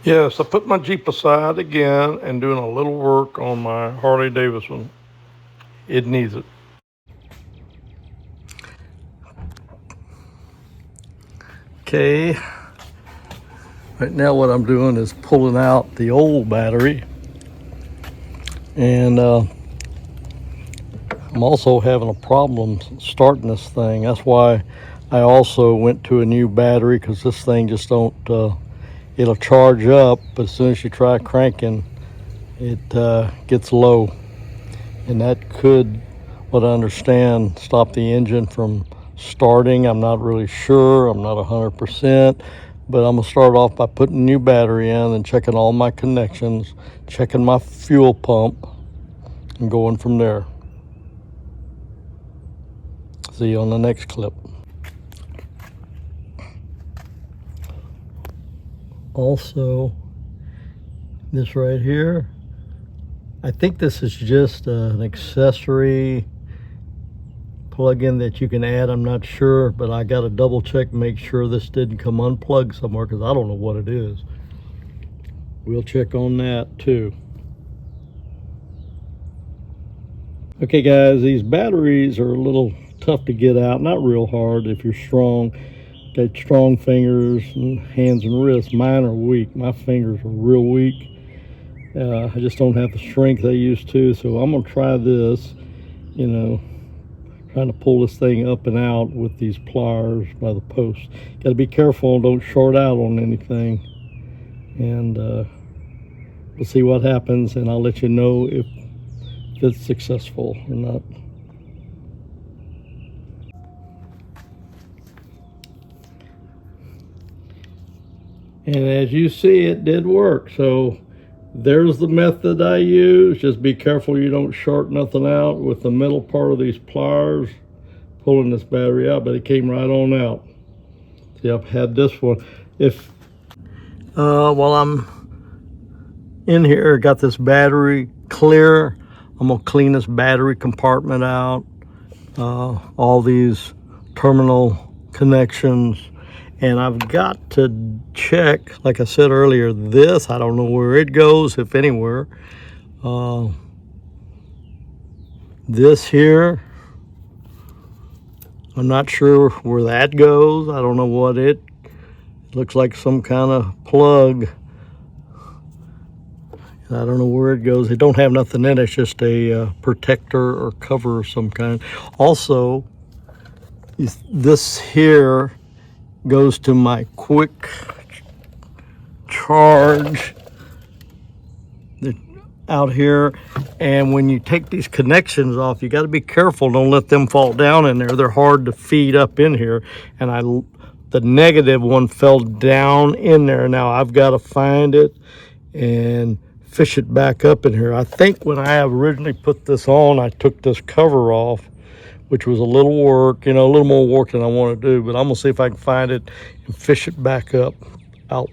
Yes, I put my Jeep aside again and doing a little work on my Harley Davidson. It needs it. Okay, right now what I'm doing is pulling out the old battery, and I'm also having a problem starting this thing. That's why I also went to a new battery, because this thing just don't, it'll charge up, but as soon as you try cranking, it gets low. And that could, what I understand, stop the engine from starting. I'm not really sure. I'm not 100%, but I'm gonna start off by putting a new battery in and checking all my connections, checking my fuel pump, and going from there. See you on the next clip. Also, this right here, I think this is just an accessory plug-in that you can add. I'm not sure, but I got to double check, make sure this didn't come unplugged somewhere, because I don't know what it is. We'll check on that too. Okay guys, these batteries are a little tough to get out. Not real hard if you're strong. Got strong fingers and hands and wrists. Mine are weak. My fingers are real weak. I just don't have the strength I used to. So I'm gonna try this, you know, trying to pull this thing up and out with these pliers by the post. Got to be careful and don't short out on anything. And we'll see what happens, and I'll let you know if it's successful or not. And as you see, it did work. So there's the method I use. Just be careful you don't short nothing out with the middle part of these pliers pulling this battery out, but it came right on out. See, I've had this one. If while I'm in here, got this battery clear, I'm gonna clean this battery compartment out, all these terminal connections, and I've got to check, like I said earlier, this, I don't know where it goes, if anywhere. This here, I'm not sure where that goes. I don't know what it looks like, some kind of plug. I don't know where it goes. It don't have nothing in it. It's just a protector or cover of some kind. Also, this here goes to my quick charge out here. And when you take these connections off, you got to be careful. Don't let them fall down in there. They're hard to feed up in here. And the negative one fell down in there. Now I've got to find it and fish it back up in here. I think when I originally put this on, I took this cover off, which was a little work, a little more work than I want to do, but I'm gonna see if I can find it and fish it back up out.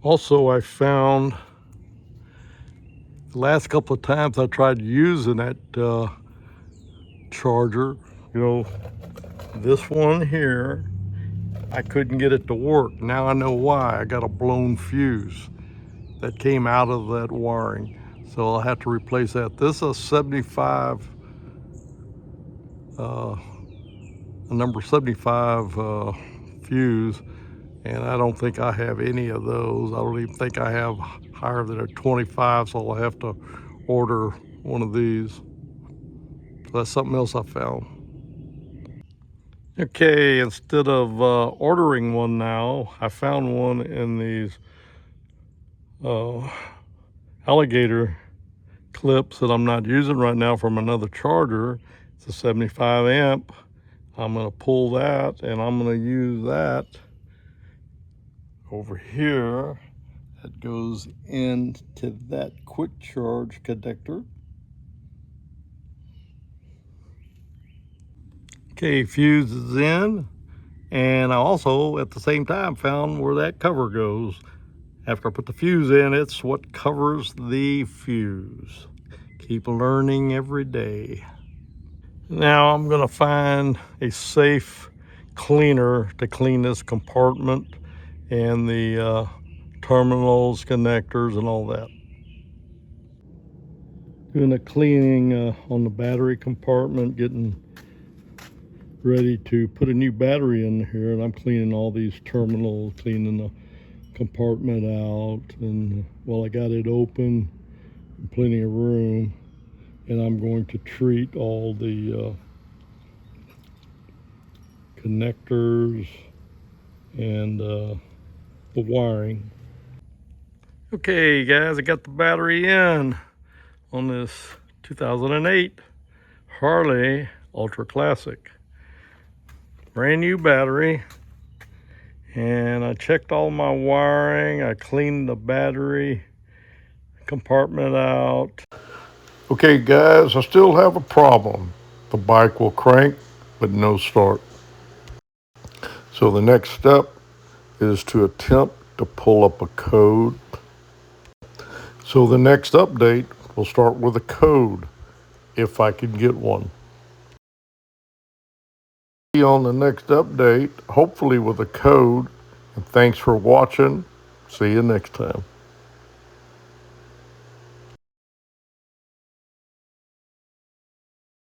Also, I found the last couple of times I tried using that charger, this one here, I couldn't get it to work. Now I know why. I got a blown fuse that came out of that wiring. So I'll have to replace that. This is a 75, a number 75 fuse, and I don't think I have any of those. I don't even think I have higher than a 25, so I'll have to order one of these. So that's something else I found. Okay, instead of ordering one now, I found one in these alligator clips that I'm not using right now from another charger. It's a 75 amp. I'm going to pull that, and I'm going to use that over here. That goes into that quick charge connector. Okay, fuse is in, and I also at the same time found where that cover goes. After I put the fuse in, it's what covers the fuse. Keep learning every day. Now I'm gonna find a safe cleaner to clean this compartment, and the terminals, connectors, and all that. Doing a cleaning on the battery compartment, getting ready to put a new battery in here, and I'm cleaning all these terminals, cleaning the compartment out, and well, I got it open, plenty of room, and I'm going to treat all the connectors and the wiring. Okay guys, I got the battery in on this 2008 Harley Ultra Classic. Brand new battery, and I checked all my wiring, I cleaned the battery compartment out. Okay guys, I still have a problem. The bike will crank but no start. So the next step is to attempt to pull up a code. So the next update will start with a code, if I can get one. See you on the next update, hopefully with a code. And thanks for watching. See you next time.